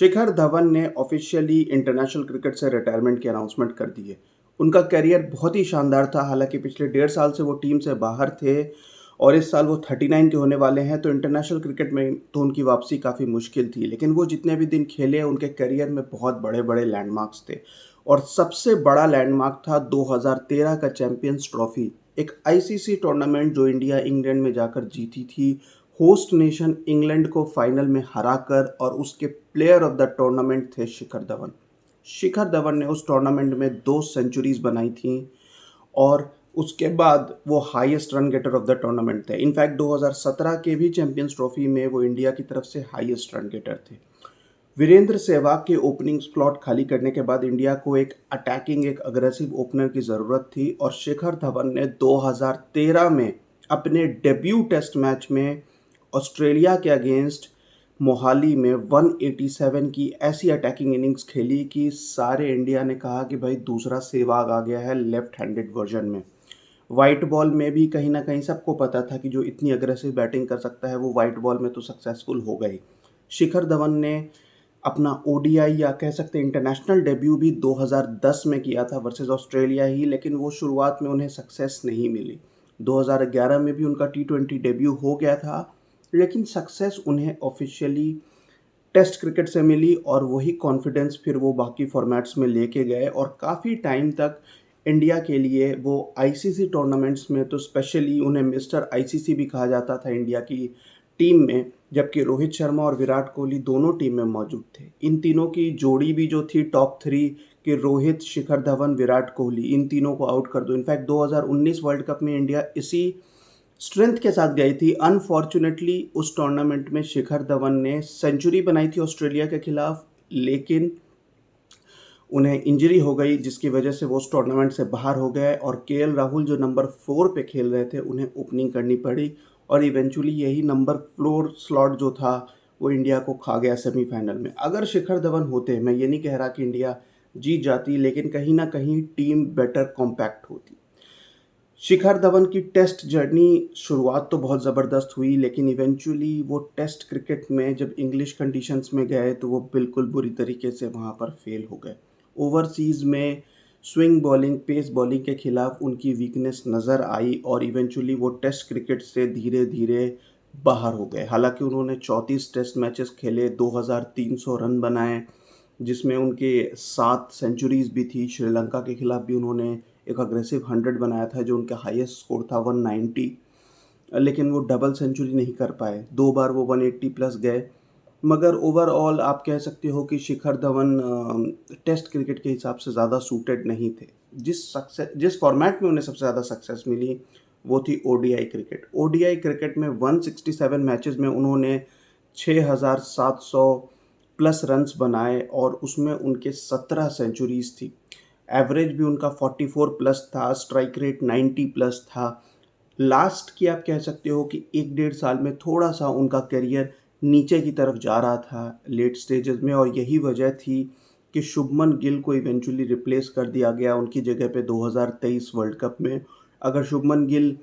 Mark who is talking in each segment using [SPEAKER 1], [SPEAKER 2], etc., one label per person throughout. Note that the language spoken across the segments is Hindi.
[SPEAKER 1] शिखर धवन ने ऑफिशियली इंटरनेशनल क्रिकेट से रिटायरमेंट की अनाउंसमेंट कर दी है। उनका करियर बहुत ही शानदार था, हालाँकि पिछले डेढ़ साल से वो टीम से बाहर थे और इस साल वो 39 के होने वाले हैं, तो इंटरनेशनल क्रिकेट में तो उनकी वापसी काफ़ी मुश्किल थी। लेकिन वो जितने भी दिन खेले, उनके करियर में बहुत बड़े-बड़े लैंडमार्क्स थे और सबसे बड़ा लैंडमार्क था 2013 का चैंपियंस ट्रॉफी, एक आईसीसी टूर्नामेंट जो इंडिया इंग्लैंड में जाकर जीती थी। होस्ट नेशन इंग्लैंड को फाइनल में हराकर, और उसके प्लेयर ऑफ द टूर्नामेंट थे शिखर धवन। शिखर धवन ने उस टूर्नामेंट में 2 सेंचुरीज़ बनाई थीं और उसके बाद वो highest run getter of the tournament थे। इनफैक्ट 2017 के भी चैंपियंस ट्रॉफी में वो इंडिया की तरफ से हाईएस्ट रन गेटर थे। वीरेंद्र सहवाग के ओपनिंग स्लॉट खाली करने के बाद इंडिया को एक अटैकिंग, एक अग्रेसिव ओपनर की ज़रूरत थी और शिखर धवन ने 2013 में अपने डेब्यू टेस्ट मैच में ऑस्ट्रेलिया के अगेंस्ट मोहाली में 187 की ऐसी अटैकिंग इनिंग्स खेली कि सारे इंडिया ने कहा कि भाई दूसरा सहवाग आ गया है लेफ्ट हैंडेड वर्जन में। वाइट बॉल में भी कहीं ना कहीं सबको पता था कि जो इतनी अग्रेसिव बैटिंग कर सकता है वो वाइट बॉल में तो सक्सेसफुल हो गई। शिखर धवन ने अपना ओडीआई या कह सकते हैं इंटरनेशनल डेब्यू भी 2010 में किया था वर्सेस ऑस्ट्रेलिया ही, लेकिन वो शुरुआत में उन्हें सक्सेस नहीं मिली। 2011 में भी उनका टी20 डेब्यू हो गया था, लेकिन सक्सेस उन्हें ऑफिशियली टेस्ट क्रिकेट से मिली और वही कॉन्फिडेंस फिर वो बाकी फॉर्मेट्स में लेके गए और काफ़ी टाइम तक इंडिया के लिए वो आईसीसी टूर्नामेंट्स में, तो स्पेशली उन्हें मिस्टर आईसीसी भी कहा जाता था इंडिया की टीम में, जबकि रोहित शर्मा और विराट कोहली दोनों टीम में मौजूद थे। इन तीनों की जोड़ी भी जो थी टॉप 3 कि रोहित, शिखर धवन, विराट कोहली, इन तीनों को आउट कर दो। इनफैक्ट 2019 वर्ल्ड कप में इंडिया इसी स्ट्रेंथ के साथ गई थी। अनफॉर्चुनेटली उस टूर्नामेंट में शिखर धवन ने सेंचुरी बनाई थी ऑस्ट्रेलिया के खिलाफ, लेकिन उन्हें इंजरी हो गई जिसकी वजह से वो उस टूर्नामेंट से बाहर हो गए और केएल राहुल जो नंबर 4 पे खेल रहे थे उन्हें ओपनिंग करनी पड़ी और इवेंचुअली यही नंबर 4 स्लॉट जो था वो इंडिया को खा गया सेमीफाइनल में। अगर शिखर धवन होते, मैं ये नहीं कह रहा कि इंडिया जीत जाती, लेकिन कहीं ना कहीं टीम बेटर कॉम्पैक्ट होती। शिखर धवन की टेस्ट जर्नी शुरुआत तो बहुत ज़बरदस्त हुई, लेकिन इवेंचुअली वो टेस्ट क्रिकेट में जब इंग्लिश कंडीशंस में गए तो वो बिल्कुल बुरी तरीके से वहाँ पर फेल हो गए। ओवरसीज़ में स्विंग बॉलिंग, पेस बॉलिंग के खिलाफ उनकी वीकनेस नज़र आई और इवेंचुअली वो टेस्ट क्रिकेट से धीरे धीरे बाहर हो गए। हालांकि उन्होंने 34 टेस्ट मैचेस खेले, 2300 रन बनाए, जिसमें उनके 7 सेंचुरीज़ भी थी। श्रीलंका के खिलाफ भी उन्होंने एक अग्रेसिव 100 बनाया था जो उनका हाईएस्ट स्कोर था 190, लेकिन वो डबल सेंचुरी नहीं कर पाए। 2 बार वो 180 प्लस गए, मगर ओवरऑल आप कह सकते हो कि शिखर धवन टेस्ट क्रिकेट के हिसाब से ज़्यादा सूटेड नहीं थे। जिस फॉर्मेट में उन्हें सबसे ज़्यादा सक्सेस मिली वो थी ओडीआई क्रिकेट। ओडीआई क्रिकेट में 167 मैचेस में उन्होंने 6700 प्लस रन्स बनाए और उसमें उनके 17 सेंचुरीज़ थी। एवरेज भी उनका 44 प्लस था, स्ट्राइक रेट 90 प्लस था। लास्ट की आप कह सकते हो कि 1 डेढ़ साल में थोड़ा-सा उनका करियर नीचे की तरफ जा रहा था लेट स्टेजेस में, और यही वजह थी कि शुभमन गिल को इवेंचुअली रिप्लेस कर दिया गया उनकी जगह पे 2023 वर्ल्ड कप में। अगर शुभमन गिल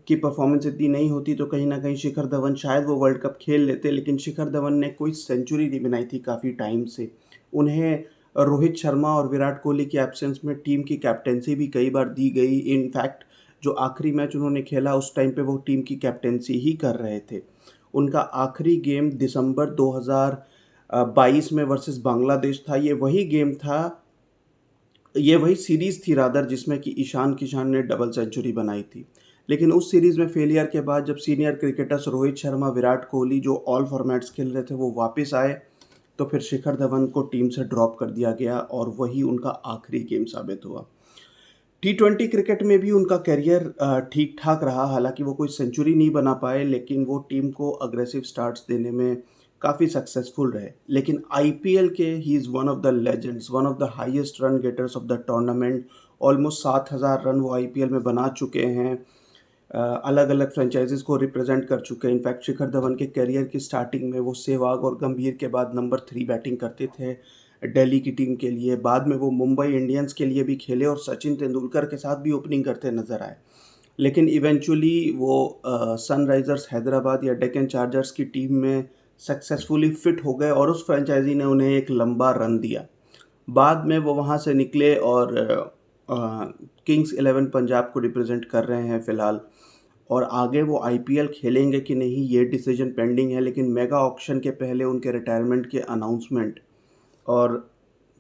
[SPEAKER 1] की परफॉर्मेंस इतनी नहीं होती तो कहीं न कहीं शिखर धवन शायद वो वर्ल्ड कप खेल लेते, लेकिन शिखर धवन ने कोई सेंचुरी नहीं बनाई थी काफ़ी टाइम से। उन्हें रोहित शर्मा और विराट कोहली की एब्सेंस में टीम की कैप्टेंसी भी कई बार दी गई। इनफैक्ट जो आखिरी मैच उन्होंने खेला उस टाइम पे वो टीम की कैप्टेंसी ही कर रहे थे। उनका आखिरी गेम दिसंबर 2022 में वर्सेस बांग्लादेश था। ये वही सीरीज़ थी रादर जिसमें कि ईशान किशन ने डबल सेंचुरी बनाई थी। लेकिन उस सीरीज़ में फेलियर के बाद जब सीनियर क्रिकेटर्स रोहित शर्मा, विराट कोहली जो ऑल फॉर्मेट्स खेल रहे थे वो वापस आए, तो फिर शिखर धवन को टीम से ड्रॉप कर दिया गया और वही उनका आखिरी गेम साबित हुआ। टी20 क्रिकेट में भी उनका करियर ठीक ठाक रहा, हालांकि वो कोई सेंचुरी नहीं बना पाए, लेकिन वो टीम को अग्रेसिव स्टार्ट्स देने में काफ़ी सक्सेसफुल रहे। लेकिन आईपीएल के he is one of the legends, one of the highest run getters of the tournament. Almost 7000 run वो आईपीएल में बना चुके हैं, अलग अलग फ्रेंचाइजीज़ को रिप्रेजेंट कर चुके हैं। इनफैक्ट शिखर धवन के करियर की स्टार्टिंग में वो सहवाग और गंभीर के बाद नंबर 3 बैटिंग करते थे दिल्ली की टीम के लिए। बाद में वो मुंबई इंडियंस के लिए भी खेले और सचिन तेंदुलकर के साथ भी ओपनिंग करते नज़र आए। लेकिन इवेंचुअली वो सनराइज़र्स हैदराबाद या डेक्कन चार्जर्स की टीम में सक्सेसफुली फिट हो गए और उस फ्रेंचाइजी ने उन्हें एक लंबा रन दिया। बाद में वो वहाँ से निकले और किंग्स 11 पंजाब को रिप्रेजेंट कर रहे हैं फ़िलहाल। और आगे वो आईपीएल खेलेंगे कि नहीं ये डिसीजन पेंडिंग है, लेकिन मेगा ऑक्शन के पहले उनके रिटायरमेंट के अनाउंसमेंट और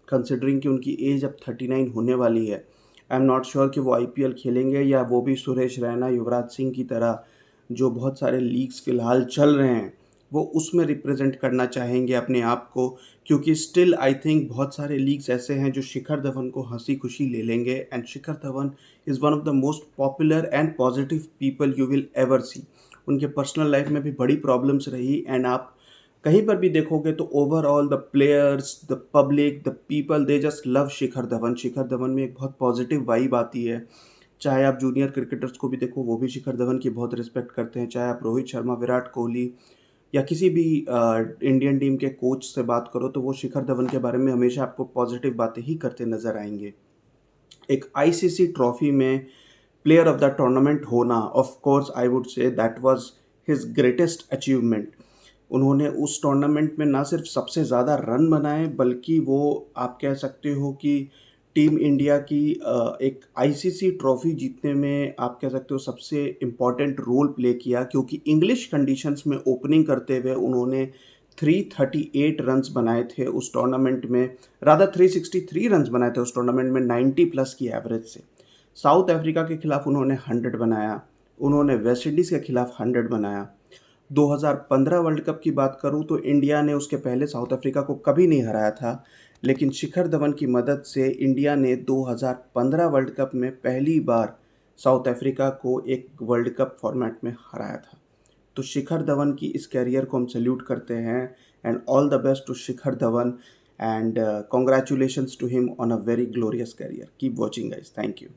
[SPEAKER 1] कंसिडरिंग कि उनकी एज अब 39 होने वाली है, आई एम नॉट श्योर कि वो आईपीएल खेलेंगे या वो भी सुरेश रैना, युवराज सिंह की तरह जो बहुत सारे लीग्स फ़िलहाल चल रहे हैं, वो उसमें रिप्रेजेंट करना चाहेंगे अपने आप को। क्योंकि स्टिल आई थिंक बहुत सारे लीग्स ऐसे हैं जो शिखर धवन को हंसी खुशी ले लेंगे, and Shikhar Dhawan is one of the most popular and positive people you will ever see. उनके पर्सनल लाइफ में भी बड़ी प्रॉब्लम्स रही, एंड आप कहीं पर भी देखोगे तो overall the players, the public, the people, they just love Shikhar Dhawan. Shikhar Dhawan में एक बहुत पॉजिटिव वाइब आती है। चाहे आप जूनियर क्रिकेटर्स को भी देखो, वो भी शिखर धवन की बहुत रिस्पेक्ट करते हैं। चाहे आप रोहित शर्मा, विराट कोहली या किसी भी इंडियन टीम के कोच से बात करो, तो वो शिखर धवन के बारे में हमेशा आपको पॉजिटिव बातें ही करते नज़र आएंगे। एक आईसीसी ट्रॉफी में प्लेयर ऑफ द टूर्नामेंट होना, of course I would say that was his greatest achievement. उन्होंने उस टूर्नामेंट में ना सिर्फ सबसे ज़्यादा रन बनाए, बल्कि वो आप कह सकते हो कि टीम इंडिया की एक आईसीसी ट्रॉफी जीतने में आप कह सकते हो सबसे इम्पॉर्टेंट रोल प्ले किया। क्योंकि इंग्लिश कंडीशंस में ओपनिंग करते हुए उन्होंने 338 रन्स बनाए थे उस टूर्नामेंट में, रादर 363 रन्स बनाए थे उस टूर्नामेंट में 90 प्लस की एवरेज से। साउथ अफ्रीका के खिलाफ उन्होंने 100 बनाया, उन्होंने वेस्ट इंडीज़ के खिलाफ 100 बनाया। 2015 वर्ल्ड कप की बात करूं तो इंडिया ने उसके पहले साउथ अफ्रीका को कभी नहीं हराया था, लेकिन शिखर धवन की मदद से इंडिया ने 2015 वर्ल्ड कप में पहली बार साउथ अफ्रीका को एक वर्ल्ड कप फॉर्मेट में हराया था। तो शिखर धवन की इस कैरियर को हम सैल्यूट करते हैं, and all the best to Shikhar Dhawan, and congratulations to him on a very glorious career. Keep watching guys, thank you.